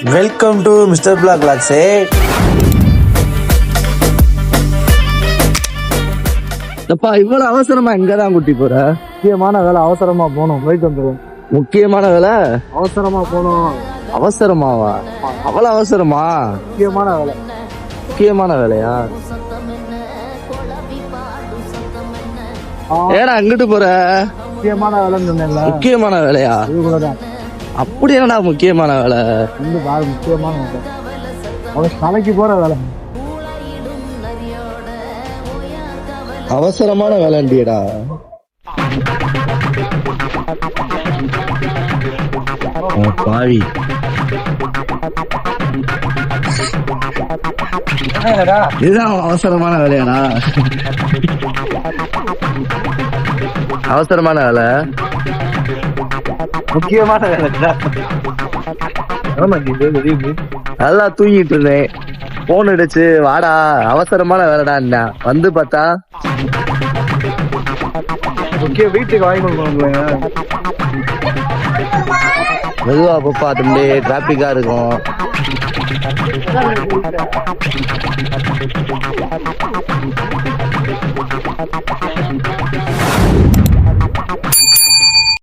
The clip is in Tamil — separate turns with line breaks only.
வெல்கம் டு மிஸ்டர் பிளாக் லாக்ஸே.
அப்பா இவ்வளவு அவசரமா எங்கதான் கூட்டி போற?
முக்கியமான வேலை, அவசரமா போகணும், போயிட்டு வந்துடும்.
முக்கியமான வேலை
அவசரமா போகணும்.
அவசரமாவா? அவ்வளவு அவசரமா?
முக்கியமான வேலை.
முக்கியமான வேலையா? ஏடா அங்கிட்டு போற?
முக்கியமான வேலைன்னு சொன்னேன்ல.
முக்கியமான வேலையா?
இதுக்குள்ளதான்
அப்படி என்னடா முக்கியமான வேலை?
வந்து பாரு, முக்கியமான வேலை. அவன் தலைக்கு போற வேலை.
அவசரமான வேலைண்டியடா. பாவி இதுதான் அவசரமான வேலையாடா? அவசரமான வேலை,
முக்கியமான வேலை. ஆமா,
நல்லா தூங்கிட்டு இருந்தேன், போன் அடிச்சு வாடா அவசரமான வேலைடா என்ன வந்து பார்த்தா
முக்கிய வீட்டுக்கு வாங்கி கொடுக்கணும்.
மெதுவா போப்பா தம்பி, டிராபிக்கா இருக்கும்.